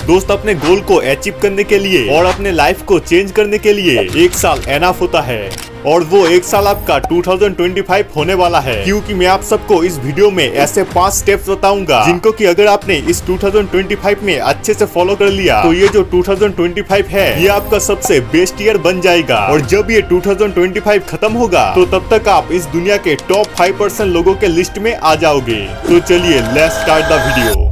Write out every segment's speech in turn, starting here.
दोस्त अपने गोल को अचीव करने के लिए और अपने लाइफ को चेंज करने के लिए 1 साल एनफ होता है और वो 1 साल आपका 2025 होने वाला है, क्योंकि मैं आप सबको इस वीडियो में ऐसे 5 स्टेप्स बताऊंगा जिनको कि अगर आपने इस 2025 में अच्छे से फॉलो कर लिया तो ये जो 2025 है ये आपका सबसे बेस्ट ईयर बन जाएगा। और जब ये 2025 खत्म होगा तो तब तक आप इस दुनिया के टॉप 5% लोगों के लिस्ट में आ जाओगे। तो चलिए लेट्स स्टार्ट द वीडियो।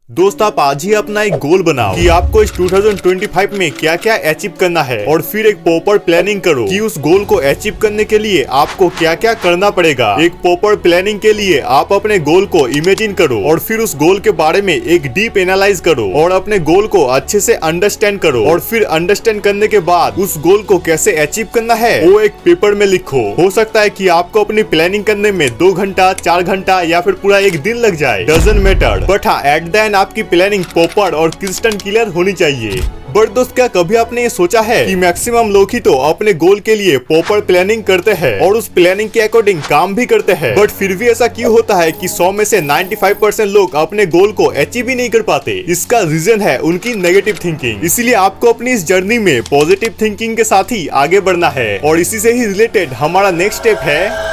दोस्त आप आज ही अपना एक गोल बनाओ कि आपको इस 2025 में क्या क्या अचीव करना है और फिर एक प्रॉपर प्लानिंग करो कि उस गोल को अचीव करने के लिए आपको क्या क्या करना पड़ेगा। एक प्रॉपर प्लानिंग के लिए आप अपने गोल को इमेजिन करो और फिर उस गोल के बारे में एक डीप एनालाइज करो और अपने गोल को अच्छे से अंडरस्टैंड करो और फिर अंडरस्टैंड करने के बाद उस गोल को कैसे अचीव करना है वो एक पेपर में लिखो। हो सकता है कि आपको अपनी प्लानिंग करने में 2 घंटा 4 घंटा या फिर पूरा एक दिन लग जाए, डजंट मैटर, बट हाँ एट द एंड आपकी प्लानिंग प्रॉपर और क्रिस्टल क्लियर होनी चाहिए। बट दोस्त क्या कभी आपने ये सोचा है कि मैक्सिमम लोग ही तो अपने गोल के लिए प्रॉपर प्लानिंग करते हैं और उस प्लानिंग के अकॉर्डिंग काम भी करते हैं, बट फिर भी ऐसा क्यों होता है कि 100 में से 95% लोग अपने गोल को अचीव ही नहीं कर पाते? इसका रीजन है उनकी नेगेटिव थिंकिंग। इसीलिए आपको अपनी इस जर्नी में पॉजिटिव थिंकिंग के साथ ही आगे बढ़ना है और इसी से ही रिलेटेड हमारा नेक्स्ट स्टेप है।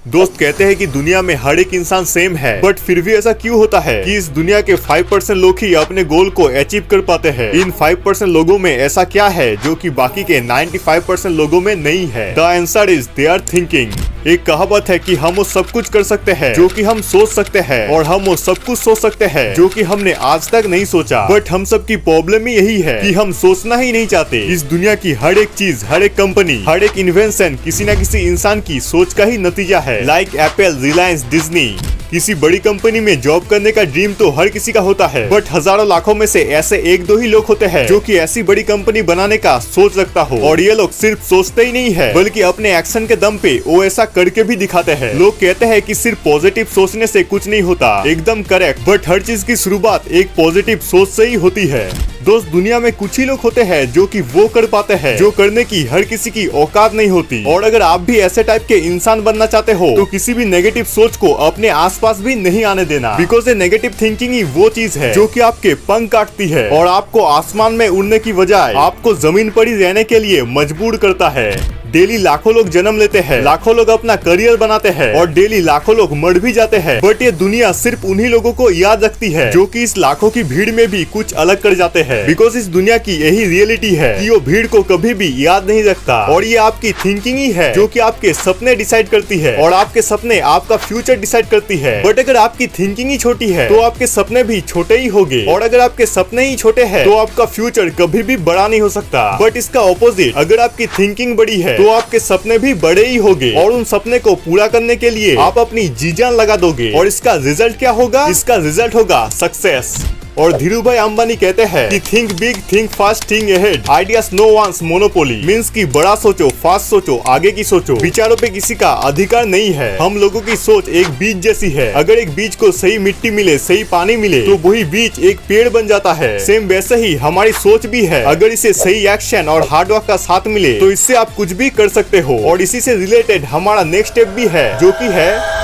दोस्त कहते हैं कि दुनिया में हर एक इंसान सेम है, बट फिर भी ऐसा क्यों होता है कि इस दुनिया के 5% लोग ही अपने गोल को अचीव कर पाते हैं? इन 5% लोगों में ऐसा क्या है जो कि बाकी के 95% लोगों में नहीं है? The answer is there thinking. एक कहावत है कि हम वो सब कुछ कर सकते हैं जो कि हम सोच सकते हैं और हम वो सब कुछ सोच सकते हैं जो कि हमने आज तक नहीं सोचा। बट हम सब की प्रॉब्लम ही यही है कि हम सोचना ही नहीं चाहते। इस दुनिया की हर एक चीज, हर एक कंपनी, हर एक इन्वेंशन किसी न किसी इंसान की सोच का ही नतीजा है। Like Apple, Reliance, Disney. किसी बड़ी कंपनी में जॉब करने का ड्रीम तो हर किसी का होता है, बट हजारों लाखों में से ऐसे 1-2 ही लोग होते हैं जो कि ऐसी बड़ी कंपनी बनाने का सोच रखता हो। और ये लोग सिर्फ सोचते ही नहीं है बल्कि अपने एक्शन के दम पे वो ऐसा करके भी दिखाते हैं। लोग कहते हैं कि सिर्फ पॉजिटिव सोचने से कुछ नहीं होता, एकदम करेक्ट, बट हर चीज की शुरुआत एक पॉजिटिव सोच से ही होती है। दोस्त दुनिया में कुछ ही लोग होते हैं जो कि वो कर पाते हैं जो करने की हर किसी की औकात नहीं होती। और अगर आप भी ऐसे टाइप के इंसान बनना चाहते हो तो किसी भी नेगेटिव सोच को अपने आसपास भी नहीं आने देना, बिकॉज ये नेगेटिव थिंकिंग ही वो चीज है जो कि आपके पंख काटती है और आपको आसमान में उड़ने की बजाय आपको जमीन पर ही रहने के लिए मजबूर करता है। डेली लाखों लोग जन्म लेते हैं, लाखों लोग अपना करियर बनाते हैं और डेली लाखों लोग मर भी जाते हैं, बट ये दुनिया सिर्फ उन्हीं लोगों को याद रखती है जो कि इस लाखों की भीड़ में भी कुछ अलग कर जाते हैं। बिकॉज इस दुनिया की यही रियलिटी है कि वो भीड़ को कभी भी याद नहीं रखता और ये आपकी थिंकिंग ही है जो कि आपके सपने डिसाइड करती है और आपके सपने आपका फ्यूचर डिसाइड करती है। बट अगर आपकी थिंकिंग ही छोटी है तो आपके सपने भी छोटे ही होंगे और अगर आपके सपने ही छोटे हैं तो आपका फ्यूचर कभी भी बड़ा नहीं हो सकता। बट इसका ऑपोजिट, अगर आपकी थिंकिंग बड़ी है तो आपके सपने भी बड़े ही होंगे और उन सपने को पूरा करने के लिए आप अपनी जी जान लगा दोगे और इसका रिजल्ट क्या होगा? इसका रिजल्ट होगा सक्सेस। और धीरू भाई अंबानी कहते हैं कि think big, think fast, think ahead, ideas no one's monopoly. Means कि बड़ा सोचो, फास्ट सोचो, आगे की सोचो। विचारों पे किसी का अधिकार नहीं है। हम लोगों की सोच एक बीज जैसी है। अगर एक बीज को सही मिट्टी मिले, सही पानी मिले तो वही बीज एक पेड़ बन जाता है। सेम वैसे ही हमारी सोच भी है। अगर इसे सही एक्शन और हार्डवर्क का साथ मिले तो इससे आप कुछ भी कर सकते हो। और इसी से रिलेटेड हमारा नेक्स्ट स्टेप भी है जो कि है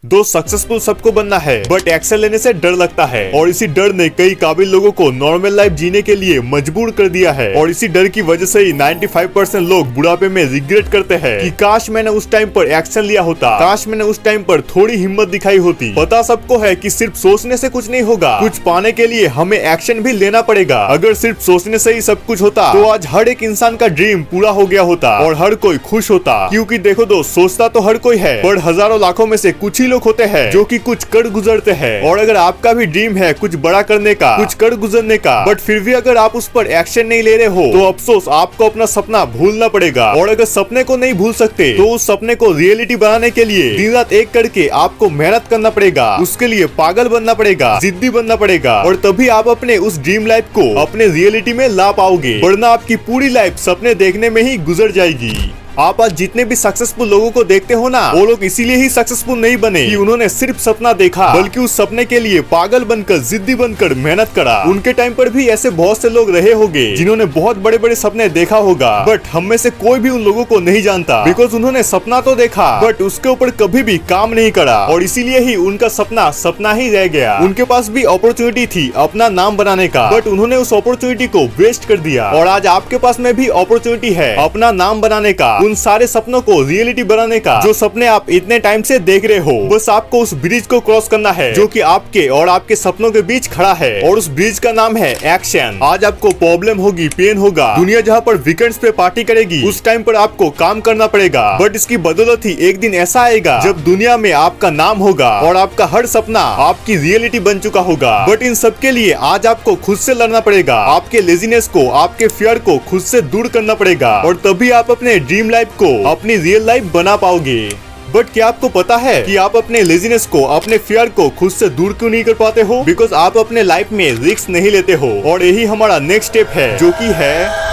दो सक्सेसफुल सबको बनना है, बट एक्शन लेने से डर लगता है और इसी डर ने कई काबिल लोगों को नॉर्मल लाइफ जीने के लिए मजबूर कर दिया है। और इसी डर की वजह से ही 95% लोग बुढ़ापे में रिग्रेट करते हैं कि काश मैंने उस टाइम पर एक्शन लिया होता, काश मैंने उस टाइम पर थोड़ी हिम्मत दिखाई होती। पता सबको है कि सिर्फ सोचने से कुछ नहीं होगा, कुछ पाने के लिए हमें एक्शन भी लेना पड़ेगा। अगर सिर्फ सोचने से ही सब कुछ होता तो आज हर एक इंसान का ड्रीम पूरा हो गया होता और हर कोई खुश होता। क्योंकि देखो दोस्त, सोचता तो हर कोई है पर हजारों लाखों में से कुछ ही लोग होते हैं जो कि कुछ कर गुजरते हैं। और अगर आपका भी ड्रीम है कुछ बड़ा करने का, कुछ कर गुजरने का, बट फिर भी अगर आप उस पर एक्शन नहीं ले रहे हो तो अफसोस, आपको अपना सपना भूलना पड़ेगा। और अगर सपने को नहीं भूल सकते तो उस सपने को रियलिटी बनाने के लिए दिन रात एक करके आपको मेहनत करना पड़ेगा, उसके लिए पागल बनना पड़ेगा, जिद्दी बनना पड़ेगा और तभी आप अपने उस ड्रीम लाइफ को अपने रियलिटी में ला पाओगे, वरना आपकी पूरी लाइफ सपने देखने में ही गुजर जाएगी। आप आज जितने भी सक्सेसफुल लोगों को देखते हो ना, वो लोग इसीलिए ही सक्सेसफुल नहीं बने कि उन्होंने सिर्फ सपना देखा, बल्कि उस सपने के लिए पागल बनकर, जिद्दी बनकर मेहनत करा। उनके टाइम पर भी ऐसे बहुत से लोग रहे होंगे जिन्होंने बहुत बड़े बड़े सपने देखा होगा, बट हम में से कोई भी उन लोगों को नहीं जानता, बिकॉज उन्होंने सपना तो देखा बट उसके ऊपर कभी भी काम नहीं करा, और इसीलिए ही उनका सपना सपना ही रह गया। उनके पास भी अपॉर्चुनिटी थी अपना नाम बनाने का, बट उन्होंने उस अपॉर्चुनिटी को वेस्ट कर दिया। और आज आपके पास में भी अपॉर्चुनिटी है अपना नाम बनाने का, उन सारे सपनों को रियलिटी बनाने का जो सपने आप इतने टाइम से देख रहे हो। बस आपको उस ब्रिज को क्रॉस करना है जो कि आपके और आपके सपनों के बीच खड़ा है, और उस ब्रिज का नाम है एक्शन। आज आपको प्रॉब्लम होगी, पेन होगा, दुनिया जहाँ पर वीकेंड्स पे पार्टी करेगी, उस टाइम पर आपको काम करना पड़ेगा, बट इसकी बदौलत ही एक दिन ऐसा आएगा जब दुनिया में आपका नाम होगा और आपका हर सपना आपकी रियलिटी बन चुका होगा। बट इन सब के लिए आज आपको खुद से लड़ना पड़ेगा, आपके लेजीनेस को, आपके फियर को खुद से दूर करना पड़ेगा, और तभी आप अपने ड्रीम लाइफ को अपनी रियल लाइफ बना पाओगे। बट क्या आपको पता है कि आप अपने लेजीनेस को, अपने फियर को खुद से दूर क्यों नहीं कर पाते हो? बिकॉज आप अपने लाइफ में रिस्क नहीं लेते हो, और यही हमारा नेक्स्ट स्टेप है, जो कि है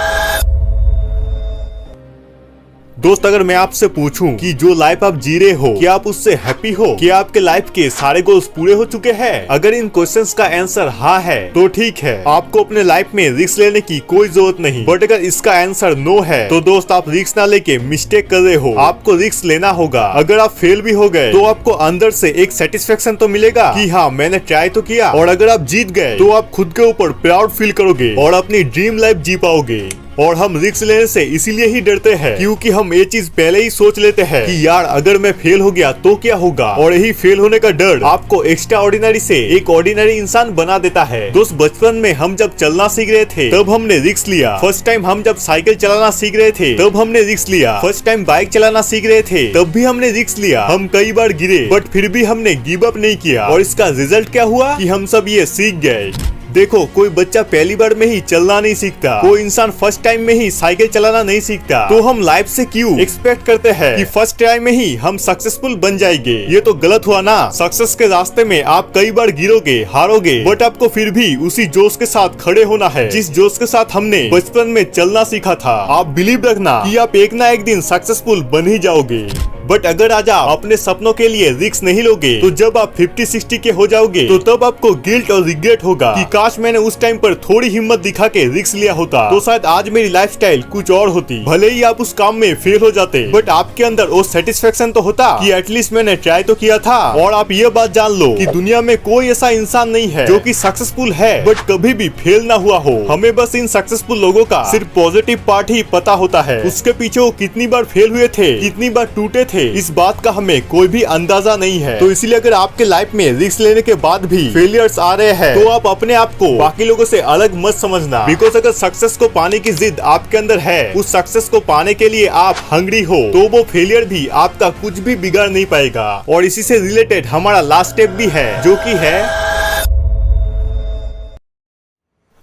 दोस्त, अगर मैं आपसे पूछूं कि जो लाइफ आप जी रहे हो, क्या आप उससे हैप्पी हो? क्या आपके लाइफ के सारे गोल्स पूरे हो चुके हैं? अगर इन क्वेश्चंस का आंसर हाँ है तो ठीक है, आपको अपने लाइफ में रिस्क लेने की कोई जरूरत नहीं। बट अगर इसका आंसर नो है तो दोस्त, आप रिस्क ना लेके मिस्टेक कर रहे हो। आपको रिस्क लेना होगा। अगर आप फेल भी हो गए तो आपको अंदर से एक सेटिस्फेक्शन तो मिलेगा कि हाँ, मैंने ट्राई तो किया, और अगर आप जीत गए तो आप खुद के ऊपर प्राउड फील करोगे और अपनी ड्रीम लाइफ जी पाओगे। और हम रिस्क लेने से इसीलिए ही डरते हैं क्योंकि हम ये चीज पहले ही सोच लेते हैं कि यार अगर मैं फेल हो गया तो क्या होगा, और यही फेल होने का डर आपको एक्स्ट्रा ऑर्डिनरी से एक ऑर्डिनरी इंसान बना देता है। दोस्त, बचपन में हम जब चलना सीख रहे थे तब हमने रिस्क लिया। फर्स्ट टाइम हम जब साइकिल चलाना सीख रहे थे तब हमने रिस्क लिया। फर्स्ट टाइम बाइक चलाना सीख रहे थे तब भी हमने रिस्क लिया। हम कई बार गिरे बट फिर भी हमने गिव अप नहीं किया, और इसका रिजल्ट क्या हुआ कि हम सब ये सीख गए। देखो, कोई बच्चा पहली बार में ही चलना नहीं सीखता, कोई इंसान फर्स्ट टाइम में ही साइकिल चलाना नहीं सीखता, तो हम लाइफ से क्यों एक्सपेक्ट करते हैं कि फर्स्ट टाइम में ही हम सक्सेसफुल बन जाएंगे? ये तो गलत हुआ ना। सक्सेस के रास्ते में आप कई बार गिरोगे, हारोगे, बट आपको फिर भी उसी जोश के साथ खड़े होना है जिस जोश के साथ हमने बचपन में चलना सीखा था। आप बिलीव रखना कि आप एक ना एक दिन सक्सेसफुल बन ही जाओगे। बट अगर आज आप अपने सपनों के लिए रिस्क नहीं लोगे तो जब आप 50-60 के हो जाओगे तो तब आपको गिल्ट और रिग्रेट होगा कि काश मैंने उस टाइम पर थोड़ी हिम्मत दिखा के रिस्क लिया होता तो शायद आज मेरी लाइफस्टाइल कुछ और होती। भले ही आप उस काम में फेल हो जाते, बट आपके अंदर वो सेटिस्फेक्शन तो होता कि एटलीस्ट मैंने ट्राई तो किया था। और आप ये बात जान लो कि दुनिया में कोई ऐसा इंसान नहीं है जो कि सक्सेसफुल है बट कभी भी फेल ना हुआ हो। हमें बस इन सक्सेसफुल लोगों का सिर्फ पॉजिटिव पार्ट ही पता होता है, उसके पीछे वो कितनी बार फेल हुए थे, कितनी बार टूटे थे, इस बात का हमें कोई भी अंदाजा नहीं है। तो इसीलिए अगर आपके लाइफ में रिस्क लेने के बाद भी फेलियर्स आ रहे हैं तो आप अपने आप को बाकी लोगों से अलग मत समझना। बिकॉज अगर सक्सेस को पाने की जिद आपके अंदर है, उस सक्सेस को पाने के लिए आप हंग्री हो, तो वो फेलियर भी आपका कुछ भी बिगाड़ नहीं पाएगा। और इसी से रिलेटेड हमारा लास्ट स्टेप भी है, जो कि है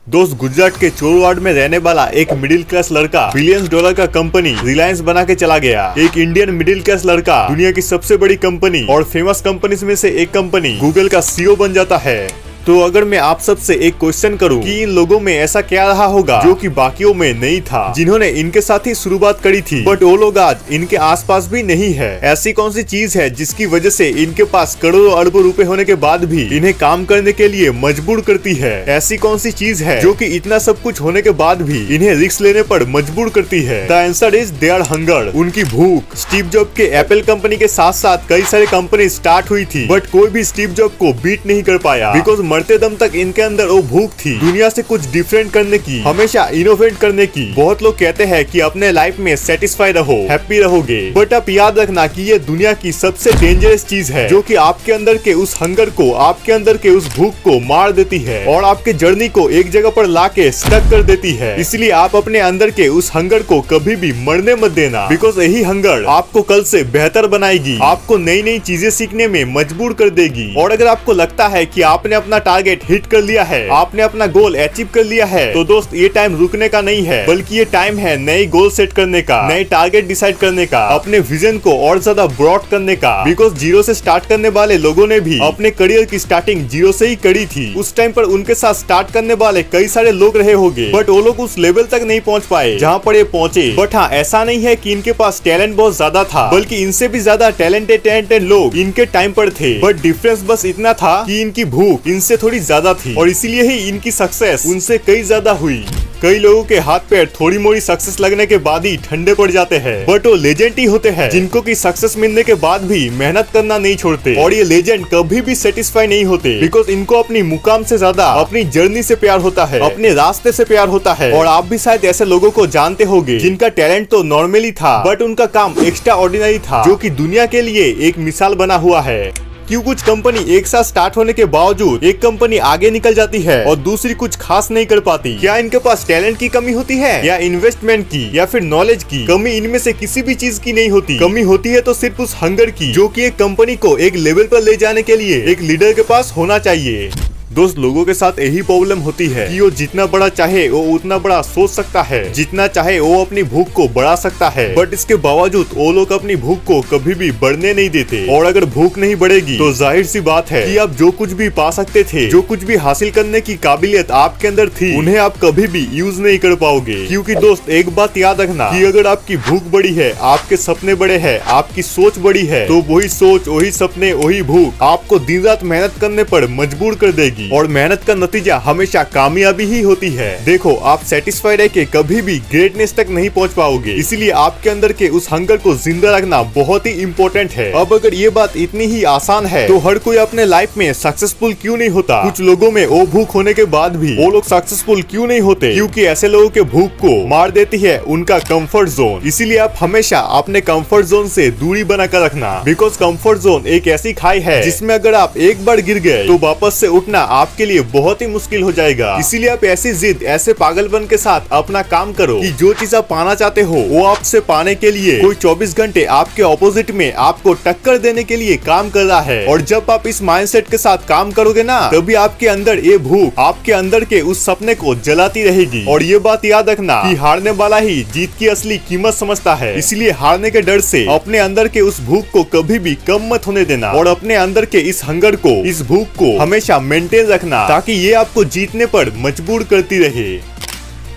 दोस्त, गुजरात के चोरवाड़ में रहने वाला एक मिडिल क्लास लड़का बिलियंस डॉलर का कंपनी रिलायंस बना के चला गया। एक इंडियन मिडिल क्लास लड़का दुनिया की सबसे बड़ी कंपनी और फेमस कंपनीज में से एक कंपनी गूगल का सीईओ बन जाता है। तो अगर मैं आप सबसे एक क्वेश्चन करूं कि इन लोगों में ऐसा क्या रहा होगा जो कि बाकियों में नहीं था, जिन्होंने इनके साथ ही शुरुआत करी थी बट वो लोग आज इनके आसपास भी नहीं है? ऐसी कौन सी चीज है जिसकी वजह से इनके पास करोड़ों अरबों रुपए होने के बाद भी इन्हें काम करने के लिए मजबूर करती है? ऐसी कौन सी चीज है जो कि इतना सब कुछ होने के बाद भी इन्हें रिस्क लेने पर मजबूर करती है? The answer is their hunger, उनकी भूख। स्टीव जॉब के एप्पल कंपनी के साथ साथ कई सारे कंपनी स्टार्ट हुई थी बट कोई भी स्टीव जॉब को बीट नहीं कर पाया, बिकॉज मरते दम तक इनके अंदर वो भूख थी दुनिया से कुछ डिफरेंट करने की, हमेशा इनोवेट करने की। बहुत लोग कहते हैं कि अपने लाइफ में सेटिस्फाई रहो, हैप्पी रहोगे, बट आप याद रखना कि ये दुनिया की सबसे डेंजरस चीज है जो कि आपके अंदर के उस हंगर को, आपके अंदर के उस भूख को मार देती है और आपके जर्नी को एक जगह पर लाके स्टक कर देती है। इसलिए आप अपने अंदर के उस हंगर को कभी भी मरने मत देना, बिकॉज यही हंगर आपको कल से बेहतर बनाएगी, आपको नई नई चीजें सीखने में मजबूर कर देगी। और अगर आपको लगता है कि आपने अपना टारगेट हिट कर लिया है, आपने अपना गोल अचीव कर लिया है, तो दोस्त ये टाइम रुकने का नहीं है, बल्कि ये टाइम है नए गोल सेट करने का, नए टारगेट डिसाइड करने का, अपने विजन को और ज्यादा ब्रॉड करने का। बिकॉज जीरो से स्टार्ट करने वाले लोगों ने भी अपने करियर की स्टार्टिंग जीरो से ही करी थी। उस टाइम पर उनके साथ स्टार्ट करने वाले कई सारे लोग रहे होंगे, बट वो लोग उस लेवल तक नहीं पहुंच पाए जहां पर ये पहुंचे। बट हाँ, ऐसा नहीं है कि इनके पास टैलेंट बहुत ज्यादा था, बल्कि इनसे भी ज्यादा टैलेंटेड लोग इनके टाइम पर थे। बट डिफरेंस बस इतना था कि इनकी भूख इनसे थोड़ी ज्यादा थी, और इसीलिए ही इनकी सक्सेस उनसे कई ज्यादा हुई। कई लोगों के हाथ पैर थोड़ी मोड़ी सक्सेस लगने के बाद ही ठंडे पड़ जाते हैं, बट वो लेजेंड ही होते हैं जिनको की सक्सेस मिलने के बाद भी मेहनत करना नहीं छोड़ते। और ये लेजेंड कभी भी सेटिस्फाई नहीं होते, बिकॉज इनको अपनी मुकाम से ज्यादा अपनी जर्नी से प्यार होता है, अपने रास्ते से प्यार होता है। और आप भी शायद ऐसे लोगों को जानते होंगे जिनका टैलेंट तो नॉर्मली था, बट उनका काम एक्स्ट्रा ऑर्डिनरी था, जो कि दुनिया के लिए एक मिसाल बना हुआ है। क्यों कुछ कंपनी एक साथ स्टार्ट होने के बावजूद एक कंपनी आगे निकल जाती है और दूसरी कुछ खास नहीं कर पाती? क्या इनके पास टैलेंट की कमी होती है, या इन्वेस्टमेंट की, या फिर नॉलेज की कमी? इनमें से किसी भी चीज की नहीं होती। कमी होती है तो सिर्फ उस हंगर की, जो कि एक कंपनी को एक लेवल पर ले जाने के लिए एक लीडर के पास होना चाहिए। दोस्त, लोगों के साथ यही प्रॉब्लम होती है कि वो जितना बड़ा चाहे वो उतना बड़ा सोच सकता है, जितना चाहे वो अपनी भूख को बढ़ा सकता है, बट इसके बावजूद वो लोग अपनी भूख को कभी भी बढ़ने नहीं देते। और अगर भूख नहीं बढ़ेगी तो जाहिर सी बात है कि आप जो कुछ भी पा सकते थे, जो कुछ भी हासिल करने की काबिलियत आपके अंदर थी, उन्हें आप कभी भी यूज नहीं कर पाओगे। क्योंकि दोस्त, एक बात याद रखना कि अगर आपकी भूख बड़ी है, आपके सपने बड़े हैं, आपकी सोच बड़ी है, तो वही सोच, वही सपने, वही भूख आपको दिन रात मेहनत करने पर मजबूर कर देगी। और मेहनत का नतीजा हमेशा कामयाबी ही होती है। देखो, आप सेटिस्फाइड है कि कभी भी ग्रेटनेस तक नहीं पहुंच पाओगे, इसलिए आपके अंदर के उस हंगर को जिंदा रखना बहुत ही इम्पोर्टेंट है। अब अगर ये बात इतनी ही आसान है, तो हर कोई अपने लाइफ में सक्सेसफुल क्यों नहीं होता? कुछ लोगों में वो भूख होने के बाद भी वो लोग सक्सेसफुल क्यों नहीं होते? क्योंकि ऐसे लोगों के भूख को मार देती है उनका कंफर्ट जोन। इसीलिए आप हमेशा अपने कंफर्ट जोन से दूरी बनाकर रखना, बिकॉज कंफर्ट जोन एक ऐसी खाई है जिसमें अगर आप एक बार गिर गए तो वापस से उठना आपके लिए बहुत ही मुश्किल हो जाएगा। इसीलिए आप ऐसी जिद, ऐसे पागलपन के साथ अपना काम करो कि जो चीज आप पाना चाहते हो वो आपसे पाने के लिए कोई 24 घंटे आपके ऑपोजिट में आपको टक्कर देने के लिए काम कर रहा है। और जब आप इस माइंडसेट के साथ काम करोगे ना, तभी आपके अंदर ये भूख आपके अंदर के उस सपने को जलाती रहेगी। और ये बात याद रखना कि हारने वाला ही जीत की असली कीमत समझता है। इसलिए हारने के डर से अपने अंदर के उस भूख को कभी भी कम मत होने देना, और अपने अंदर के इस हंगर को, इस भूख को हमेशा मेंटेन रखना, ताकि ये आपको जीतने पर मजबूर करती रहे।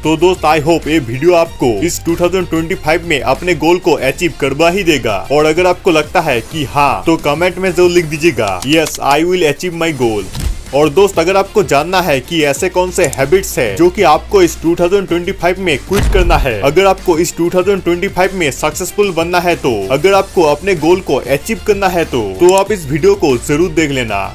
तो दोस्त, आई होप ये वीडियो आपको इस 2025 में अपने गोल को अचीव करवा ही देगा। और अगर आपको लगता है कि हाँ, तो कमेंट में जरूर लिख दीजिएगा, yes I will achieve my goal. और दोस्त, अगर आपको जानना है कि ऐसे कौन से हैबिट्स है जो कि आपको इस 2025 में क्विट करना है, अगर आपको इस 2025 में सक्सेसफुल बनना है, तो अगर आपको अपने गोल को अचीव करना है, तो आप इस वीडियो को जरूर देख लेना।